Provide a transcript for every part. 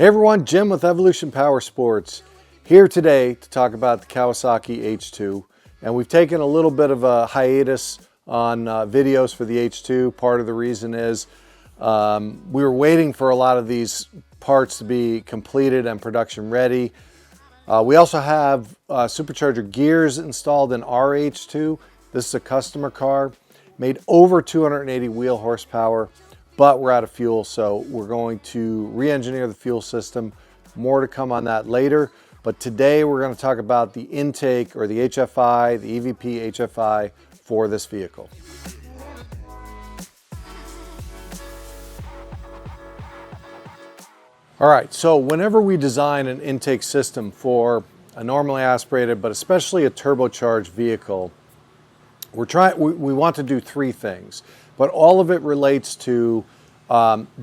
Hey everyone, Jim with Evolution Power Sports here today to talk about the Kawasaki H2. And we've taken a little bit of a hiatus on videos for the H2. Part of the reason is we were waiting for a lot of these parts to be completed and production ready. We also have supercharger gears installed in our H2. This is a customer car, made over 280 wheel horsepower. But we're out of fuel, so we're going to re-engineer the fuel system. More to come on that later. But today we're going to talk about the intake or the HFI, the EVP HFI for this vehicle. All right, so whenever we design an intake system for a normally aspirated, but especially a turbocharged vehicle, we want to do three things. But all of it relates to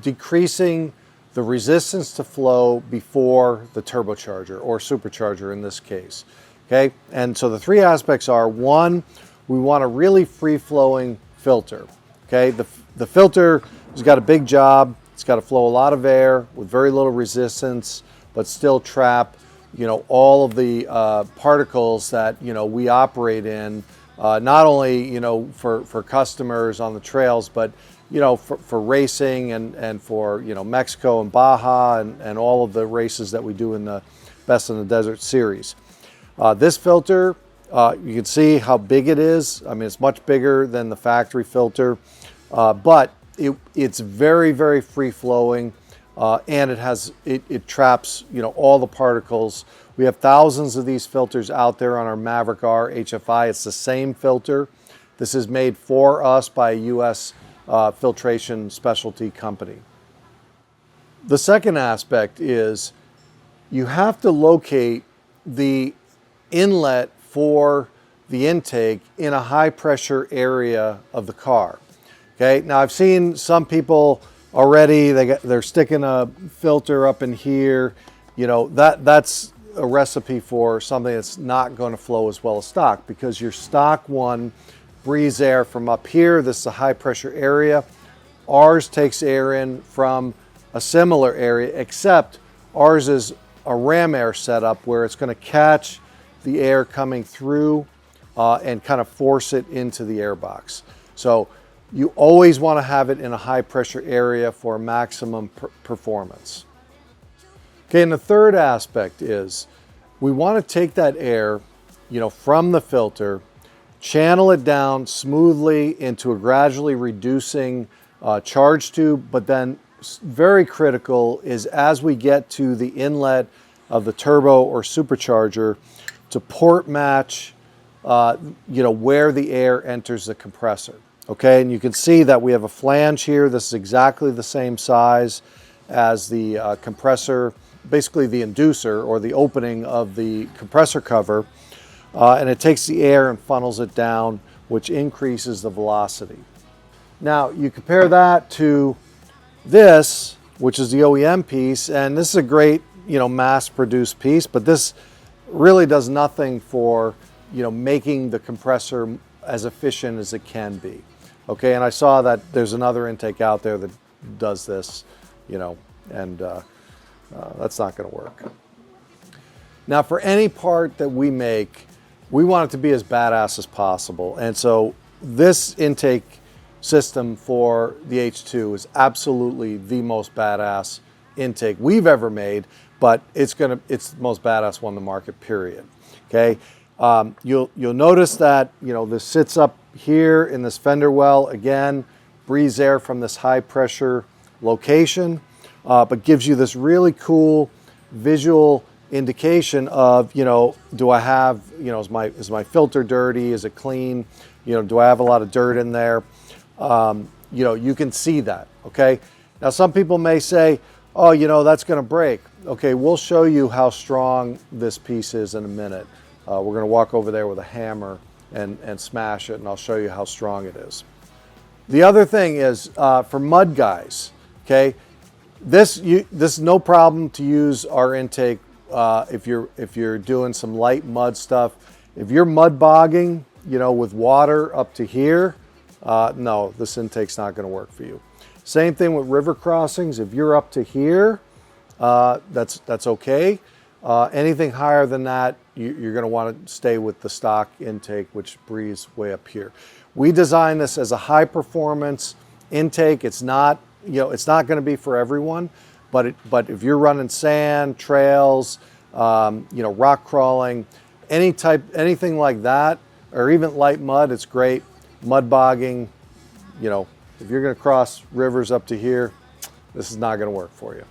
decreasing the resistance to flow before the turbocharger or supercharger in this case. Okay, and so the three aspects are: one, we want a really free-flowing filter. Okay, the filter has got a big job. It's got to flow a lot of air with very little resistance, but still trap, all of the particles that we operate in. Not only for customers on the trails, but for racing and for Mexico and Baja and all of the races that we do in the Best in the Desert series. This filter, you can see how big it is. I mean, it's much bigger than the factory filter, but it's very, very free flowing, and it traps all the particles. We have thousands of these filters out there on our Maverick R HFI. It's the same filter. This is made for us by a U.S. filtration specialty company. The second aspect is you have to locate the inlet for the intake in a high pressure area of the car. Okay, now I've seen some people already, they're sticking a filter up in here. That's a recipe for something that's not going to flow as well as stock, because your stock one breathes air from up here. This is a high pressure area. Ours takes air in from a similar area, except ours is a ram air setup where it's going to catch the air coming through and kind of force it into the air box. So you always want to have it in a high pressure area for maximum performance. Okay, and the third aspect is we want to take that air, from the filter, channel it down smoothly into a gradually reducing charge tube, but then very critical is as we get to the inlet of the turbo or supercharger to port match, where the air enters the compressor. Okay, and you can see that we have a flange here. This is exactly the same size as the compressor, basically the inducer or the opening of the compressor cover, and it takes the air and funnels it down, which increases the velocity. Now you compare that to this, which is the OEM piece, and this is a great mass-produced piece, but this really does nothing for making the compressor as efficient as it can be. Okay, and I saw that there's another intake out there that does this, and that's not going to work. Now, for any part that we make, we want it to be as badass as possible. And so this intake system for the H2 is absolutely the most badass intake we've ever made, but it's the most badass one in the market, period. Okay, you'll notice that this sits up here in this fender well, again, breathes air from this high pressure location. But gives you this really cool visual indication of, do I have, is my filter dirty? Is it clean? Do I have a lot of dirt in there? You can see that, okay? Now, some people may say, oh, that's going to break. Okay, we'll show you how strong this piece is in a minute. We're going to walk over there with a hammer and smash it, and I'll show you how strong it is. The other thing is for mud guys, okay? This is no problem to use our intake if you're doing some light mud stuff. If you're mud bogging, with water up to here, no, this intake's not going to work for you. Same thing with river crossings. If you're up to here, that's okay. Anything higher than that, you're going to want to stay with the stock intake, which breathes way up here. We designed this as a high performance intake. It's not, it's not going to be for everyone, but if you're running sand, trails, rock crawling, anything like that, or even light mud, it's great. Mud bogging, if you're going to cross rivers up to here, this is not going to work for you.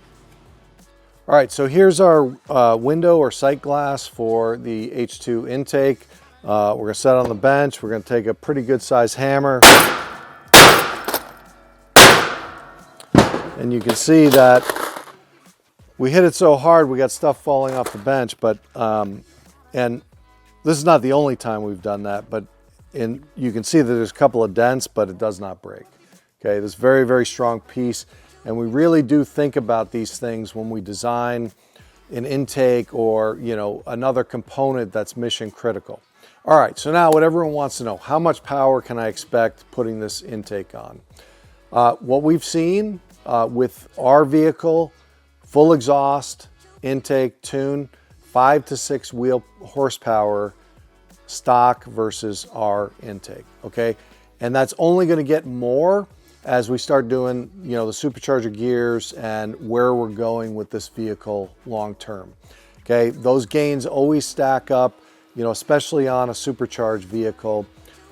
All right, so here's our window or sight glass for the H2 intake. We're going to set it on the bench. We're going to take a pretty good size hammer. And you can see that we hit it so hard we got stuff falling off the bench, but and this is not the only time we've done that, but you can see that there's a couple of dents, but it does not break. Okay, this very, very strong piece, and we really do think about these things when we design an intake or another component that's mission critical. All right, so now what everyone wants to know, how much power can I expect putting this intake on? What we've seen with our vehicle, full exhaust, intake, tune, 5 to 6 wheel horsepower stock versus our intake, okay? And that's only gonna get more as we start doing, the supercharger gears and where we're going with this vehicle long term, okay? Those gains always stack up, especially on a supercharged vehicle.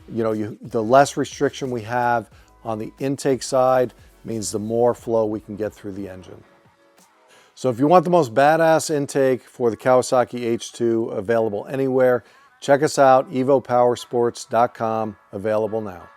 The less restriction we have on the intake side means the more flow we can get through the engine. So if you want the most badass intake for the Kawasaki H2 available anywhere, check us out, evopowersports.com, available now.